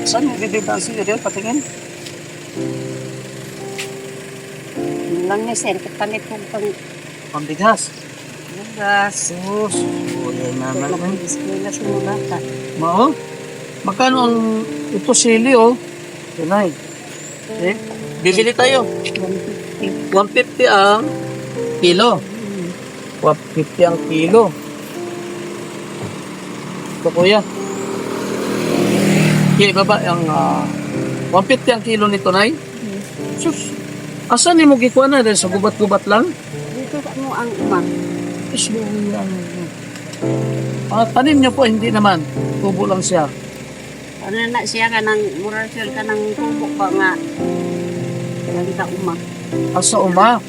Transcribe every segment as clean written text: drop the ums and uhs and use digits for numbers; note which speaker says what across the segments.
Speaker 1: Saan yung bibig ng cereal? Patingin.
Speaker 2: Yun lang niya, sir. Kami po pang
Speaker 1: Pambigas.
Speaker 2: gas.
Speaker 1: Sus. Kuya naman.
Speaker 2: Eskwela simula ka.
Speaker 1: Mao? Magkano ang ito sili oh? Tunay. Eh, bibili tayo.
Speaker 2: 150.
Speaker 1: 150 ang kilo. 150 ang kilo. Ito kuya. Okay, baba ang 150 ang kilo nito, Nay. Sus. Asan ni mo gikuha na rin sa gubat-gubat lang?
Speaker 2: Dito mo ang umang.
Speaker 1: Is yan. Tanim niyo po, hindi naman. Tubo lang siya.
Speaker 2: Ano na siya ka ng murasyon ka ng tubo ba nga. Lagi ka umang.
Speaker 1: Asa uma.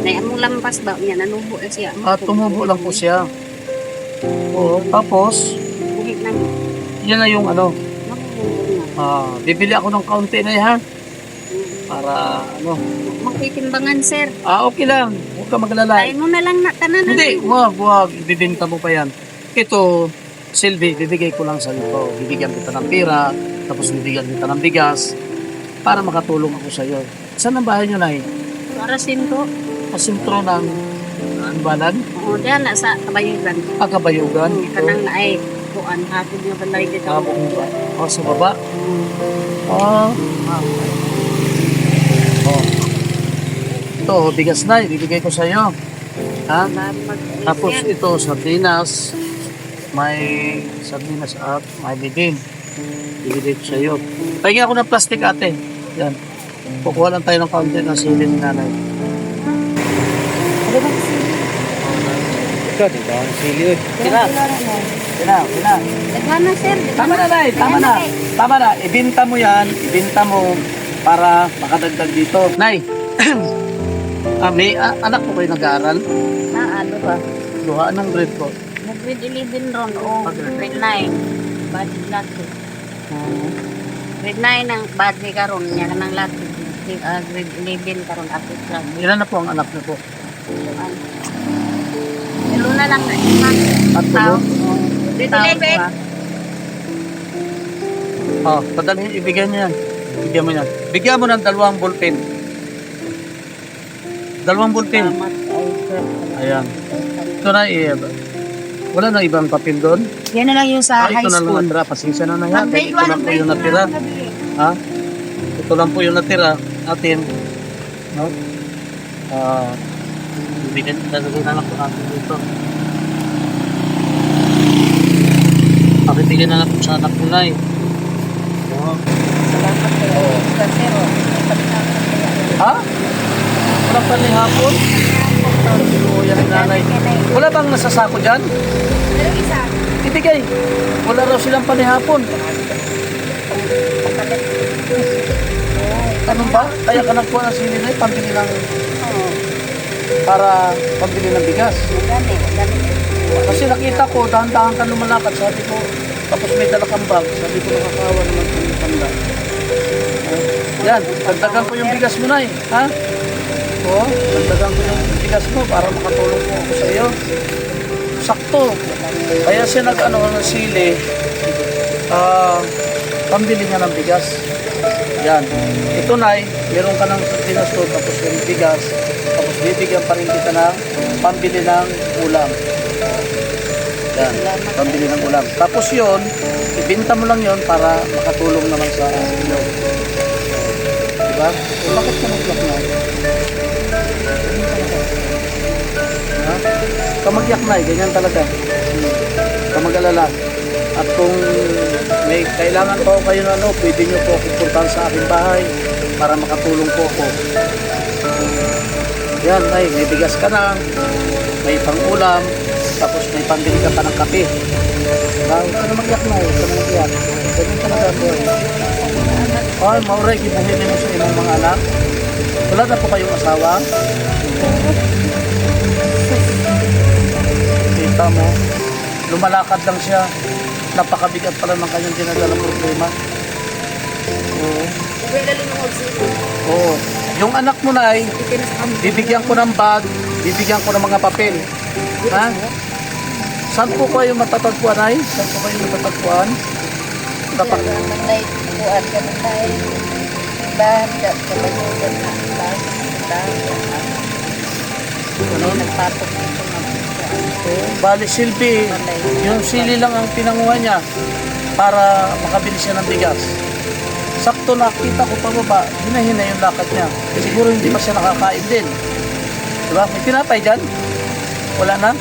Speaker 2: Na among lampas ba niya nanubo na siya.
Speaker 1: Tumubo lang po siya. Oo, tapos,
Speaker 2: Buhit na mo.
Speaker 1: yan na yung ano.
Speaker 2: Nakububo na.
Speaker 1: Bibili ako ng kaunti na yan. Para ano.
Speaker 2: Magtitimbangan, sir.
Speaker 1: Okay lang. Huwag ka maglala.
Speaker 2: Tayo mo na lang na tanan.
Speaker 1: Hindi, wag. Ibibenta mo pa yan. Ito, Silvi, bibigay ko lang sa iyo. Bibigyan kita ng pira, tapos bibigyan kita ng bigas, para makatulong ako sa iyo. Saan ang bahay niyo, Nay?
Speaker 2: Para sinto.
Speaker 1: Kasintro ng Balag?
Speaker 2: Oo, diyan na sa kabayugan.
Speaker 1: Kabayugan?
Speaker 2: Kanang na ay kuan hatod nga balay dito.
Speaker 1: Sa baba? Oh. Ito, bigas na, ibibigay ko sa iyo. Ha? Tapos ito, sardinas. May sardinas at may bibin. Ibibigay ko sa iyo. Pahingin ako ng plastic, ate. Yan. Kukuha lang tayo ng kaunti ng sili ni nanay.
Speaker 2: Ano ba kasi?
Speaker 1: Ikaw, di ba? Ang sili. Kina.
Speaker 2: Nagwana, sir.
Speaker 1: Tama na, Nay. Tama na. Ibinta mo yan. Ibinta mo para makadagdag dito. Nay, may anak ko kayo nag-aaral?
Speaker 2: Ano ba?
Speaker 1: Duha, anong grade ko?
Speaker 2: Nag-grade 11 ron o grade 9. Badi laki. Grade 9 ang badi karon niya kanang laki. Grade 11 karon apit lang.
Speaker 1: Ilan na po ang anak niyo po?
Speaker 2: Luna lang na.
Speaker 1: Tatlo?
Speaker 2: Grade 11.
Speaker 1: Padalhin, ibigay niyo yan. Bigyan mo yan. Bigyan mo ng 2 ballpen. 2 ballpen.
Speaker 2: Salamat ay sir.
Speaker 1: Ayan. Ito na, wala na ibang papel doon.
Speaker 2: Yan na lang yung sa high
Speaker 1: Ito na lang
Speaker 2: school.
Speaker 1: natira. Pasensya na na yan. Ito lang po yung natira. Ha? Ito lang po yung natira natin. No? Bibigyan na lang po natin dito. Pakibigyan na lang po sa anak ko na eh.
Speaker 2: Salamat kayo. Sir.
Speaker 1: Ha? Wala pa ni hapon? Oo, yan ang nanay. Wala bang nasasako dyan?
Speaker 2: Pero isa.
Speaker 1: Ibigay. Wala raw silang panihapon. Anong ba? Kaya ka nagkuha ng sili na pambili ng... para pambili ng bigas. Kasi nakita ko, dahan-dahan ka lumalakad. Sabi ko, tapos may dala kang bag. Sabi ko, nakakawa naman kung tanda. Yan, dagdagan ko yung bigas mo na eh. Ha? Oo, dagdagan ko yung bigas mo para makatulong po ako sa iyo. Sakto. Kaya siya nag-ano ng sili, pambili nga ng bigas. Yan. Ito na meron ka ng sardinas to, tapos yung bigas, tapos bibigyan pa rin kita ng pambili ng ulam. Yan, pambili ng ulam. Tapos yun, ibinta mo lang yun para makatulong naman sa iyo. Diba? So, bakit ka nag-lock na? Ha? Kamagyak na ganyan talaga. Kamag-alala. At kung may kailangan po kayo na pwede nyo po pupuntahan sa aking bahay para makatulong po ako. Yan, may bigas ka na, may pang-ulam, tapos may pambili ka pa ng kape. Huwag ka na mag-iyak na, huwag ka na mag-iyak. Ganyan talaga po. Ay, mauray, gibuhin mo sa inyong mga anak. Wala na po kayong asawa? Kita mo, lumalakad lang siya. Napakabigat pala ng kanyang dinadalang problema. Oo. Oo. Yung anak mo na bibigyan ko ng bag, bibigyan ko ng mga papel. Ha? Saan po kayo matatagpuan ay? Saan po kayo matatagpuan? Kapag,
Speaker 2: Manay, buwan ka manay. Bahan ka, kabanugan na.
Speaker 1: ano?
Speaker 2: Nagpatok dito na.
Speaker 1: Bali, silbi, yung sili lang ang pinanguha niya para makabili siya ng bigas. Sakto nakita ko pababa, hinahinay yung lakad niya. Siguro hindi pa siya nakakain din. Diba? May tinapay dyan? Wala na?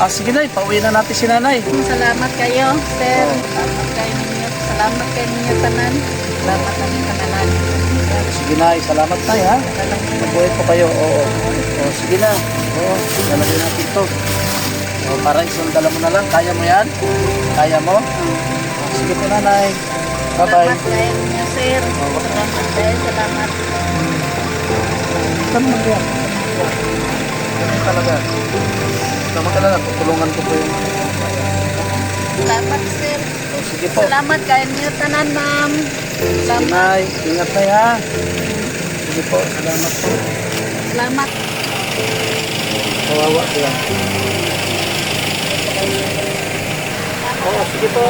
Speaker 1: Sige na, pauwi na natin si nanay.
Speaker 2: Salamat kayo, sir. Salamat kayo ninyo. Salamat kayo ninyo tanan. Salamat kami kananan.
Speaker 1: Sige na, salamat na ha. Mabuhay po kayo. Oo. Sige na. Oo, lalagyan natin ito. Para isang dala mo na lang. Kaya mo yan? Kaya mo? Sige po nanay. Bye-bye.
Speaker 2: Salamat kayo ninyo, sir. Salamat kayo, salamat.
Speaker 1: Saan mo yan? Ganun talaga. Tama ka lang, tutulungan ko po yung...
Speaker 2: Salamat, sir.
Speaker 1: Sige po.
Speaker 2: Salamat kayo ninyo tanan, ma'am.
Speaker 1: Sige
Speaker 2: Salamat.
Speaker 1: nay, ingat na ha. Sige po, salamat po.
Speaker 2: Salamat.
Speaker 1: Kawawa ko yan. Oo, sige po.